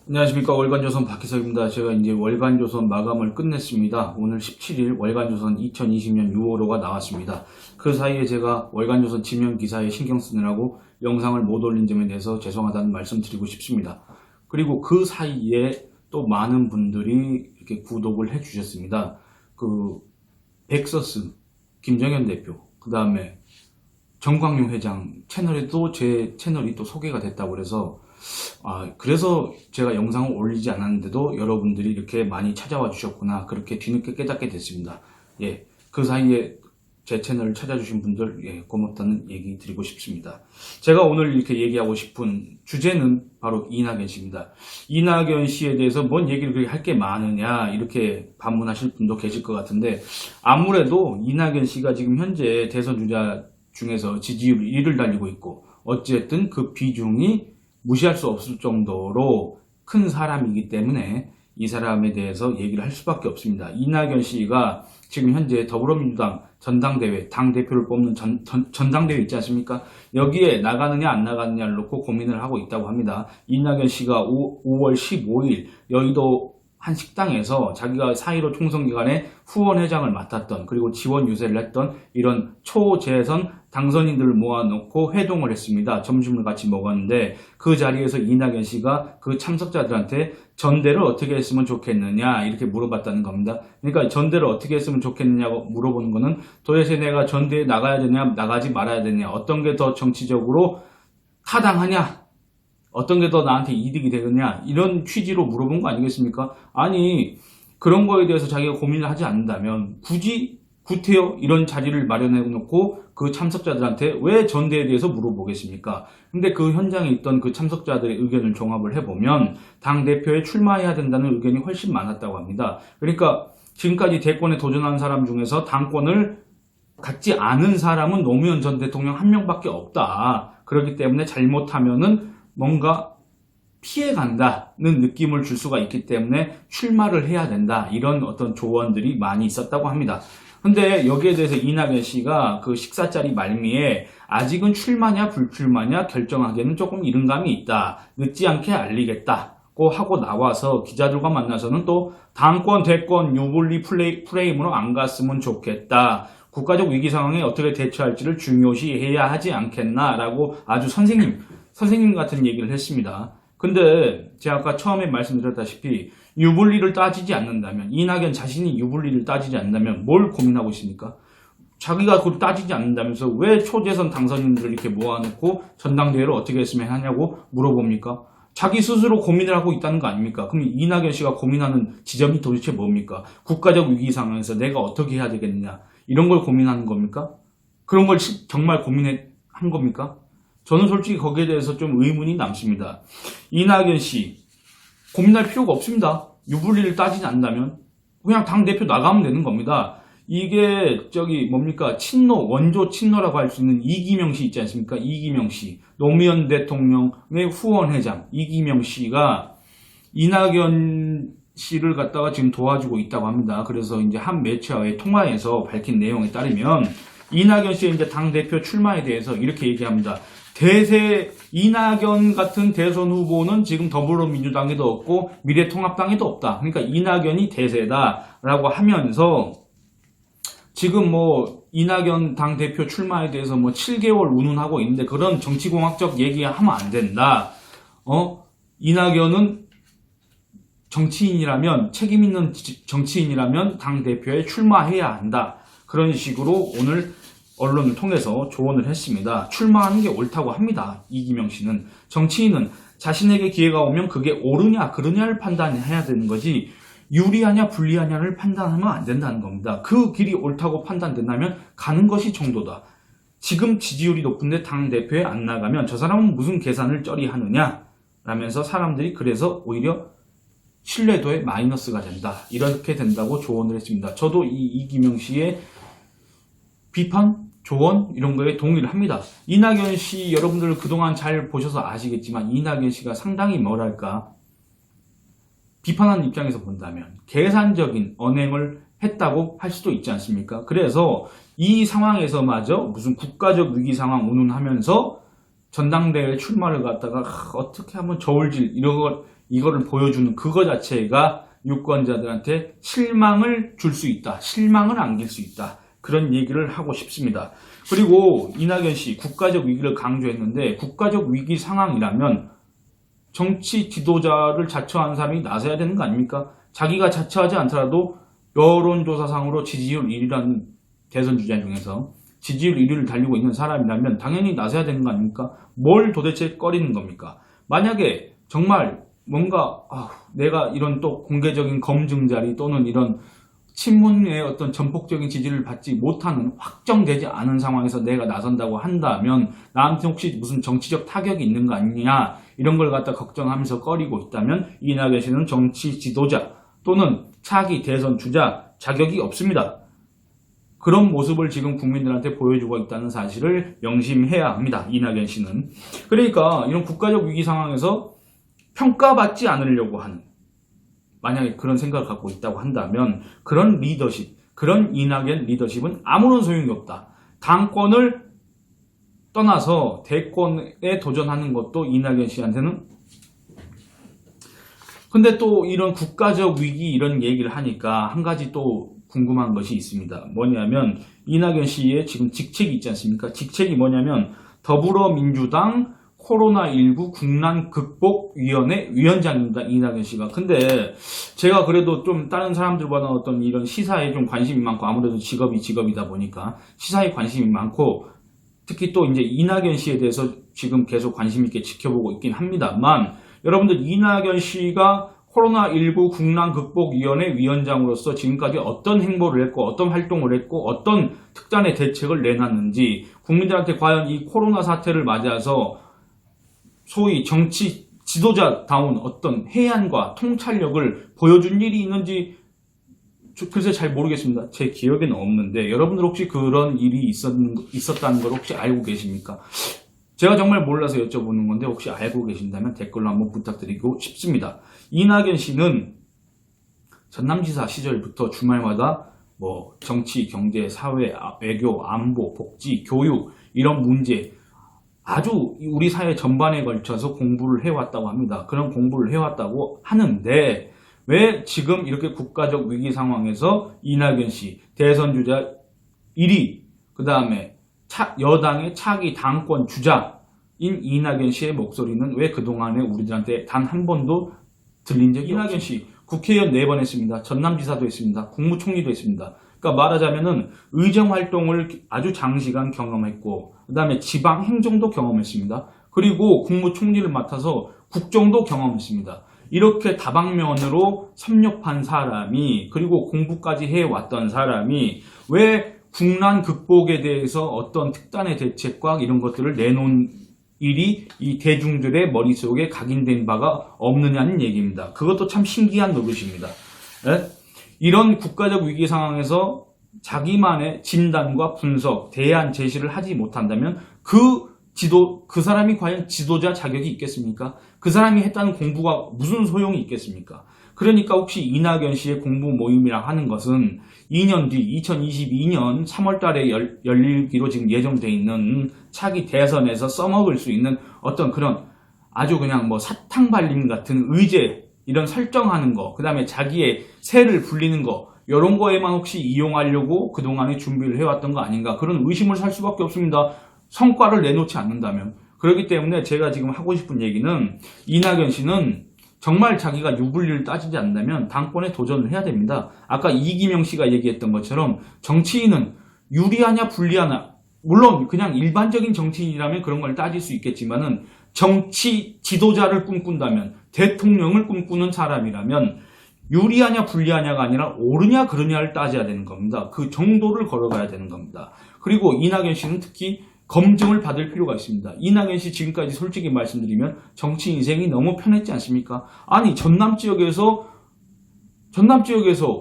안녕하십니까. 월간조선 박희석입니다. 제가 이제 월간조선 마감을 끝냈습니다. 오늘 17일 월간조선 2020년 6월호가 나왔습니다. 그 사이에 제가 월간조선 지면 기사에 신경 쓰느라고 영상을 못 올린 점에 대해서 죄송하다는 말씀 드리고 싶습니다. 그리고 그 사이에 또 많은 분들이 이렇게 구독을 해주셨습니다. 백서스, 김정현 대표, 그 다음에 정광용 회장 채널에도 제 채널이 또 소개가 됐다고 그래서 그래서 제가 영상을 올리지 않았는데도 여러분들이 이렇게 많이 찾아와 주셨구나, 그렇게 뒤늦게 깨닫게 됐습니다. 예, 그 사이에 제 채널을 찾아주신 분들, 고맙다는 얘기 드리고 싶습니다. 제가 오늘 이렇게 얘기하고 싶은 주제는 바로 이낙연 씨입니다. 이낙연 씨에 대해서 뭔 얘기를 그렇게 할 게 많으냐, 이렇게 반문하실 분도 계실 것 같은데, 아무래도 이낙연 씨가 지금 현재 대선 주자 중에서 지지율 1위를 달리고 있고, 어쨌든 그 비중이 무시할 수 없을 정도로 큰 사람이기 때문에 이 사람에 대해서 얘기를 할 수밖에 없습니다. 이낙연 씨가 지금 현재 더불어민주당 전당대회, 당대표를 뽑는 전당대회 있지 않습니까? 여기에 나가느냐 안 나가느냐를 놓고 고민을 하고 있다고 합니다. 이낙연 씨가 5월 15일 여의도 한 식당에서 자기가 4.15 총선기간에 후원회장을 맡았던, 그리고 지원 유세를 했던 이런 초재선 당선인들을 모아놓고 회동을 했습니다. 점심을 같이 먹었는데 그 자리에서 이낙연 씨가 그 참석자들한테 전대를 어떻게 했으면 좋겠느냐, 이렇게 물어봤다는 겁니다. 그러니까 전대를 어떻게 했으면 좋겠느냐고 물어보는 거는 도대체 내가 전대에 나가야 되냐 나가지 말아야 되냐, 어떤 게 더 정치적으로 타당하냐, 어떤 게 더 나한테 이득이 되느냐, 이런 취지로 물어본 거 아니겠습니까? 아니, 그런 거에 대해서 자기가 고민을 하지 않는다면 굳이 구태여 이런 자리를 마련해 놓고 그 참석자들한테 왜 전대에 대해서 물어보겠습니까? 근데 그 현장에 있던 그 참석자들의 의견을 종합을 해보면 당대표에 출마해야 된다는 의견이 훨씬 많았다고 합니다. 그러니까 지금까지 대권에 도전한 사람 중에서 당권을 갖지 않은 사람은 노무현 전 대통령 한 명밖에 없다. 그렇기 때문에 잘못하면은 뭔가 피해간다는 느낌을 줄 수가 있기 때문에 출마를 해야 된다, 이런 어떤 조언들이 많이 있었다고 합니다. 근데 여기에 대해서 이낙연 씨가 그 식사 자리 말미에 아직은 출마냐 불출마냐 결정하기에는 조금 이른 감이 있다, 늦지 않게 알리겠다고 하고 나와서 기자들과 만나서는 또 당권 대권 유불리 프레임으로 안 갔으면 좋겠다, 국가적 위기 상황에 어떻게 대처할지를 중요시해야 하지 않겠나라고 아주 선생님 같은 얘기를 했습니다. 근데 제가 아까 처음에 말씀드렸다시피 유불리를 따지지 않는다면, 이낙연 자신이 유불리를 따지지 않는다면 뭘 고민하고 있습니까? 자기가 그걸 따지지 않는다면서 왜 초재선 당선인들을 이렇게 모아놓고 전당대회를 어떻게 했으면 하냐고 물어봅니까? 자기 스스로 고민을 하고 있다는 거 아닙니까? 그럼 이낙연 씨가 고민하는 지점이 도대체 뭡니까? 국가적 위기 상황에서 내가 어떻게 해야 되겠느냐, 이런 걸 고민하는 겁니까? 그런 걸 정말 고민한 겁니까? 저는 솔직히 거기에 대해서 좀 의문이 남습니다. 이낙연 씨 고민할 필요가 없습니다. 유불리를 따지지 않는다면 그냥 당대표 나가면 되는 겁니다. 이게 원조 친노라고 할 수 있는 이기명 씨 있지 않습니까? 이기명 씨, 노무현 대통령의 후원회장 이기명 씨가 이낙연 씨를 갖다가 지금 도와주고 있다고 합니다. 그래서 이제 한 매체와의 통화에서 밝힌 내용에 따르면 이낙연 씨의 이제 당대표 출마에 대해서 이렇게 얘기합니다. 대세 이낙연 같은 대선 후보는 지금 더불어민주당에도 없고 미래통합당에도 없다. 그러니까 이낙연이 대세다라고 하면서 지금 이낙연 당대표 출마에 대해서 7개월 운운하고 있는데 그런 정치공학적 얘기하면 안 된다. 이낙연은 정치인이라면, 책임 있는 정치인이라면 당대표에 출마해야 한다. 그런 식으로 오늘 언론을 통해서 조언을 했습니다. 출마하는 게 옳다고 합니다. 이기명 씨는. 정치인은 자신에게 기회가 오면 그게 옳으냐 그르냐를 판단해야 되는 거지 유리하냐 불리하냐를 판단하면 안 된다는 겁니다. 그 길이 옳다고 판단된다면 가는 것이 정도다. 지금 지지율이 높은데 당대표에 안 나가면 저 사람은 무슨 계산을 쩌리하느냐 라면서 사람들이 그래서 오히려 신뢰도에 마이너스가 된다, 이렇게 된다고 조언을 했습니다. 저도 이 이기명 씨의 비판, 조언 이런 거에 동의를 합니다. 이낙연 씨 여러분들 그동안 잘 보셔서 아시겠지만 이낙연 씨가 상당히 비판하는 입장에서 본다면 계산적인 언행을 했다고 할 수도 있지 않습니까? 그래서 이 상황에서마저 무슨 국가적 위기 상황 운운하면서 전당대회 출마를 갖다가 어떻게 하면 저울질 이거를 보여주는 그거 자체가 유권자들한테 실망을 줄 수 있다. 실망을 안길 수 있다. 그런 얘기를 하고 싶습니다. 그리고 이낙연 씨 국가적 위기를 강조했는데 국가적 위기 상황이라면 정치 지도자를 자처하는 사람이 나서야 되는 거 아닙니까? 자기가 자처하지 않더라도 여론조사상으로 지지율 1위라는 대선 주자 중에서 지지율 1위를 달리고 있는 사람이라면 당연히 나서야 되는 거 아닙니까? 뭘 도대체 꺼리는 겁니까? 만약에 정말 뭔가 내가 이런 또 공개적인 검증 자리 또는 이런 친문의 어떤 전폭적인 지지를 받지 못하는 확정되지 않은 상황에서 내가 나선다고 한다면 나한테 혹시 무슨 정치적 타격이 있는 거 아니냐 이런 걸 갖다 걱정하면서 꺼리고 있다면 이낙연 씨는 정치 지도자 또는 차기 대선 주자 자격이 없습니다. 그런 모습을 지금 국민들한테 보여주고 있다는 사실을 명심해야 합니다. 이낙연 씨는. 그러니까 이런 국가적 위기 상황에서 평가받지 않으려고 하는 만약에 그런 생각을 갖고 있다고 한다면 그런 리더십, 그런 이낙연 리더십은 아무런 소용이 없다. 당권을 떠나서 대권에 도전하는 것도 이낙연 씨한테는 근데 또 이런 국가적 위기 이런 얘기를 하니까 한 가지 또 궁금한 것이 있습니다. 뭐냐면 이낙연 씨의 지금 직책이 있지 않습니까? 직책이 뭐냐면 더불어민주당 코로나19 국난극복위원회 위원장입니다. 이낙연 씨가. 근데 제가 그래도 좀 다른 사람들보다 어떤 이런 시사에 좀 관심이 많고 아무래도 직업이다 보니까 시사에 관심이 많고 특히 또 이제 이낙연 씨에 대해서 지금 계속 관심 있게 지켜보고 있긴 합니다만 여러분들 이낙연 씨가 코로나19 국난극복위원회 위원장으로서 지금까지 어떤 행보를 했고 어떤 활동을 했고 어떤 특단의 대책을 내놨는지 국민들한테 과연 이 코로나 사태를 맞아서 소위 정치 지도자다운 어떤 해안과 통찰력을 보여준 일이 있는지 글쎄 잘 모르겠습니다. 제 기억에는 없는데 여러분들 혹시 그런 일이 있었다는 걸 혹시 알고 계십니까? 제가 정말 몰라서 여쭤보는 건데 혹시 알고 계신다면 댓글로 한번 부탁드리고 싶습니다. 이낙연 씨는 전남지사 시절부터 주말마다 뭐 정치, 경제, 사회, 외교, 안보, 복지, 교육 이런 문제 아주 우리 사회 전반에 걸쳐서 공부를 해왔다고 합니다. 그런 공부를 해왔다고 하는데 왜 지금 이렇게 국가적 위기 상황에서 이낙연 씨 대선 주자 1위 그 다음에 여당의 차기 당권 주자인 이낙연 씨의 목소리는 왜 그동안에 우리들한테 단 한 번도 들린 적이 이낙연 씨 국회의원 4번 했습니다. 전남지사도 했습니다. 국무총리도 했습니다. 그러니까 말하자면은 의정활동을 아주 장시간 경험했고 그 다음에 지방행정도 경험했습니다. 그리고 국무총리를 맡아서 국정도 경험했습니다. 이렇게 다방면으로 섭렵한 사람이 그리고 공부까지 해왔던 사람이 왜 국난 극복에 대해서 어떤 특단의 대책과 이런 것들을 내놓은 일이 이 대중들의 머릿속에 각인된 바가 없느냐는 얘기입니다. 그것도 참 신기한 노릇입니다. 예? 이런 국가적 위기 상황에서 자기만의 진단과 분석, 대안 제시를 하지 못한다면 그 사람이 과연 지도자 자격이 있겠습니까? 그 사람이 했다는 공부가 무슨 소용이 있겠습니까? 그러니까 혹시 이낙연 씨의 공부 모임이라 하는 것은 2년 뒤 2022년 3월 달에 열리기로 지금 예정되어 있는 차기 대선에서 써먹을 수 있는 어떤 그런 아주 그냥 뭐 사탕 발림 같은 의제 이런 설정하는 거, 그 다음에 자기의 세를 불리는 거 이런 거에만 혹시 이용하려고 그동안에 준비를 해왔던 거 아닌가 그런 의심을 살 수밖에 없습니다. 성과를 내놓지 않는다면. 그렇기 때문에 제가 지금 하고 싶은 얘기는 이낙연 씨는 정말 자기가 유불리를 따지지 않는다면 당권에 도전을 해야 됩니다. 아까 이기명 씨가 얘기했던 것처럼 정치인은 유리하냐 불리하냐 물론 그냥 일반적인 정치인이라면 그런 걸 따질 수 있겠지만은 정치 지도자를 꿈꾼다면 대통령을 꿈꾸는 사람이라면 유리하냐 불리하냐가 아니라 옳으냐 그르냐를 따져야 되는 겁니다. 그 정도를 걸어가야 되는 겁니다. 그리고 이낙연 씨는 특히 검증을 받을 필요가 있습니다. 이낙연 씨 지금까지 솔직히 말씀드리면 정치 인생이 너무 편했지 않습니까? 아니 전남 지역에서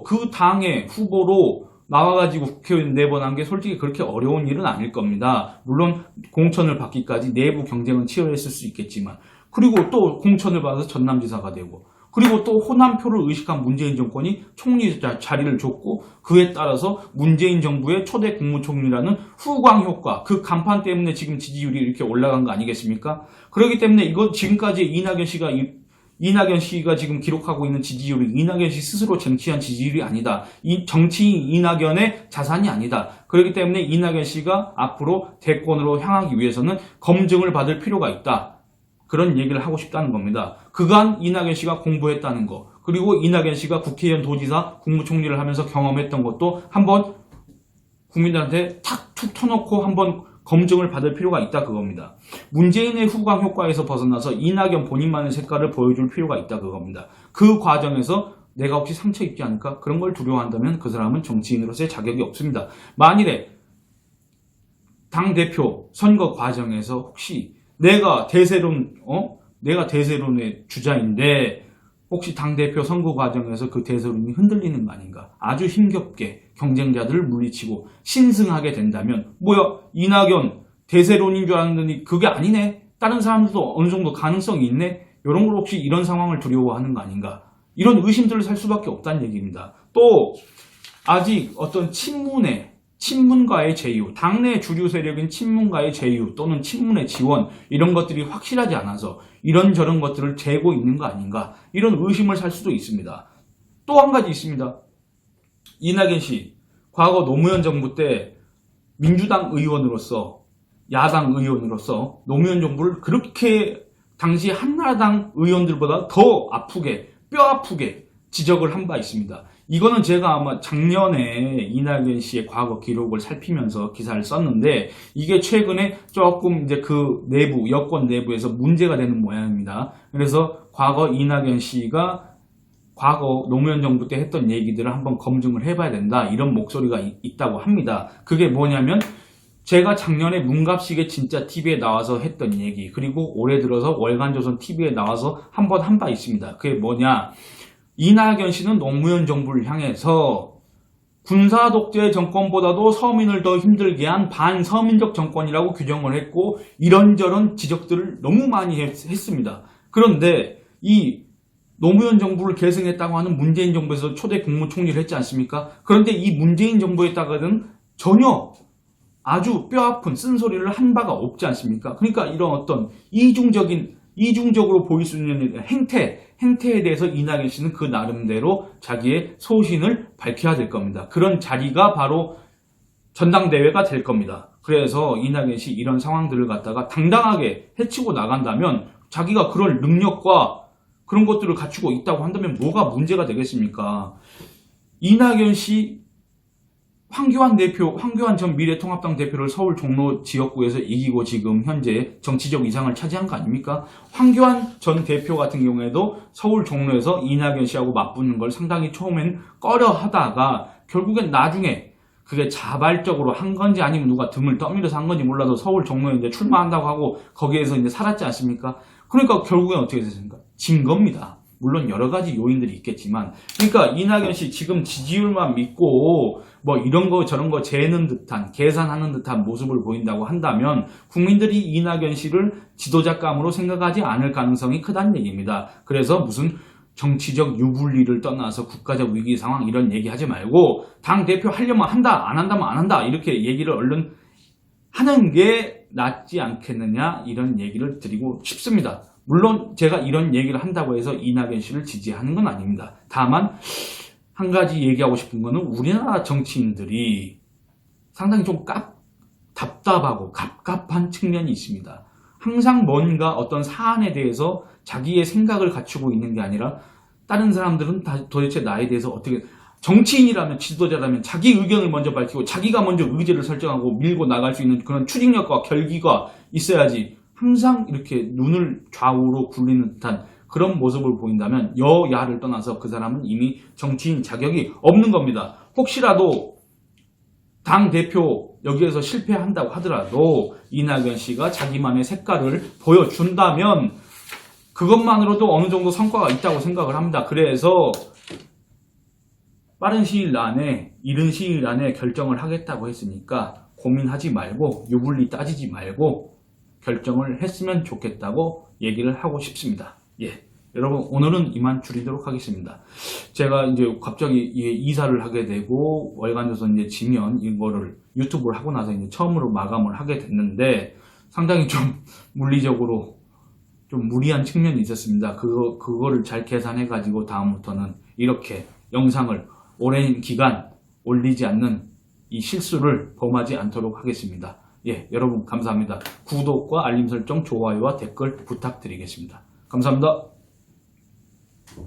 그 당의 후보로 나와가지고 국회의원 4번 한 게 솔직히 그렇게 어려운 일은 아닐 겁니다. 물론 공천을 받기까지 내부 경쟁은 치열했을 수 있겠지만 그리고 또 공천을 받아서 전남지사가 되고 그리고 또 호남표를 의식한 문재인 정권이 총리 자리를 줬고 그에 따라서 문재인 정부의 초대 국무총리라는 후광 효과, 그 간판 때문에 지금 지지율이 이렇게 올라간 거 아니겠습니까? 그렇기 때문에 이건 지금까지 이낙연 씨가 지금 기록하고 있는 지지율이 이낙연 씨 스스로 쟁취한 지지율이 아니다. 이 정치인 이낙연의 자산이 아니다. 그렇기 때문에 이낙연 씨가 앞으로 대권으로 향하기 위해서는 검증을 받을 필요가 있다. 그런 얘기를 하고 싶다는 겁니다. 그간 이낙연 씨가 공부했다는 거, 그리고 이낙연 씨가 국회의원, 도지사, 국무총리를 하면서 경험했던 것도 한번 국민들한테 탁 터놓고 한번 검증을 받을 필요가 있다 그겁니다. 문재인의 후광 효과에서 벗어나서 이낙연 본인만의 색깔을 보여줄 필요가 있다 그겁니다. 그 과정에서 내가 혹시 상처 입지 않을까? 그런 걸 두려워한다면 그 사람은 정치인으로서의 자격이 없습니다. 만일에 당대표 선거 과정에서 혹시 내가 대세론의 주자인데 혹시 당대표 선거 과정에서 그 대세론이 흔들리는 거 아닌가? 아주 힘겹게 경쟁자들을 물리치고 신승하게 된다면 뭐야? 이낙연 대세론인 줄 알았더니 그게 아니네? 다른 사람들도 어느 정도 가능성이 있네? 이런 걸 혹시 이런 상황을 두려워하는 거 아닌가? 이런 의심들을 살 수밖에 없다는 얘기입니다. 또 아직 어떤 친문과의 제휴, 당내 주류 세력인 친문과의 제휴 또는 친문의 지원 이런 것들이 확실하지 않아서 이런저런 것들을 재고 있는 거 아닌가 이런 의심을 살 수도 있습니다. 또 한 가지 있습니다. 이낙연 씨 과거 노무현 정부 때 민주당 의원으로서 야당 의원으로서 노무현 정부를 그렇게 당시 한나라당 의원들보다 더 아프게 뼈 아프게 지적을 한 바 있습니다. 이거는 제가 아마 작년에 이낙연 씨의 과거 기록을 살피면서 기사를 썼는데 이게 최근에 조금 이제 그 내부, 여권 내부에서 문제가 되는 모양입니다. 그래서 과거 이낙연 씨가 과거 노무현 정부 때 했던 얘기들을 한번 검증을 해봐야 된다. 이런 목소리가 있다고 합니다. 그게 뭐냐면 제가 작년에 문갑식의 진짜 TV에 나와서 했던 얘기, 그리고 올해 들어서 월간조선 TV에 나와서 한번 한 바 있습니다. 그게 뭐냐? 이낙연 씨는 노무현 정부를 향해서 군사독재 정권보다도 서민을 더 힘들게 한 반서민적 정권이라고 규정을 했고 이런저런 지적들을 너무 많이 했습니다. 그런데 이 노무현 정부를 계승했다고 하는 문재인 정부에서 초대 국무총리를 했지 않습니까? 그런데 이 문재인 정부에다가는 전혀 아주 뼈아픈 쓴소리를 한 바가 없지 않습니까? 그러니까 이런 어떤 이중적으로 보일 수 있는 행태에 대해서 이낙연 씨는 그 나름대로 자기의 소신을 밝혀야 될 겁니다. 그런 자리가 바로 전당대회가 될 겁니다. 그래서 이낙연 씨 이런 상황들을 갖다가 당당하게 해치고 나간다면 자기가 그럴 능력과 그런 것들을 갖추고 있다고 한다면 뭐가 문제가 되겠습니까? 이낙연 씨 황교안 전 미래통합당 대표를 서울 종로 지역구에서 이기고 지금 현재 정치적 위상을 차지한 거 아닙니까? 황교안 전 대표 같은 경우에도 서울 종로에서 이낙연 씨하고 맞붙는 걸 상당히 처음엔 꺼려 하다가 결국엔 나중에 그게 자발적으로 한 건지 아니면 누가 등을 떠밀어서 한 건지 몰라도 서울 종로에 이제 출마한다고 하고 거기에서 이제 살았지 않습니까? 그러니까 결국엔 어떻게 됐습니까? 진 겁니다. 물론 여러 가지 요인들이 있겠지만, 그러니까 이낙연 씨 지금 지지율만 믿고 뭐 이런 거 저런 거 재는 듯한, 계산하는 듯한 모습을 보인다고 한다면 국민들이 이낙연 씨를 지도자감으로 생각하지 않을 가능성이 크다는 얘기입니다. 그래서 무슨 정치적 유불리를 떠나서 국가적 위기 상황 이런 얘기하지 말고 당대표 하려면 한다, 안 한다면 안 한다 이렇게 얘기를 얼른 하는 게 낫지 않겠느냐 이런 얘기를 드리고 싶습니다. 물론 제가 이런 얘기를 한다고 해서 이낙연 씨를 지지하는 건 아닙니다. 다만 한 가지 얘기하고 싶은 거는 우리나라 정치인들이 상당히 좀 답답하고 갑갑한 측면이 있습니다. 항상 뭔가 어떤 사안에 대해서 자기의 생각을 갖추고 있는 게 아니라 다른 사람들은 도대체 나에 대해서 어떻게 정치인이라면 지도자라면 자기 의견을 먼저 밝히고 자기가 먼저 의제를 설정하고 밀고 나갈 수 있는 그런 추진력과 결기가 있어야지 항상 이렇게 눈을 좌우로 굴리는 듯한 그런 모습을 보인다면 여야를 떠나서 그 사람은 이미 정치인 자격이 없는 겁니다. 혹시라도 당대표 여기에서 실패한다고 하더라도 이낙연 씨가 자기만의 색깔을 보여준다면 그것만으로도 어느 정도 성과가 있다고 생각을 합니다. 그래서 빠른 시일 안에, 이른 시일 안에 결정을 하겠다고 했으니까 고민하지 말고 유불리 따지지 말고 결정을 했으면 좋겠다고 얘기를 하고 싶습니다. 예. 여러분, 오늘은 이만 줄이도록 하겠습니다. 제가 이제 갑자기 이사를 하게 되고 월간조선 이제 지면 이거를 유튜브를 하고 나서 이제 처음으로 마감을 하게 됐는데 상당히 좀 물리적으로 좀 무리한 측면이 있었습니다. 그거를 잘 계산해 가지고 다음부터는 이렇게 영상을 오랜 기간 올리지 않는 이 실수를 범하지 않도록 하겠습니다. 예, 여러분 감사합니다. 구독과 알림 설정, 좋아요와 댓글 부탁드리겠습니다. 감사합니다.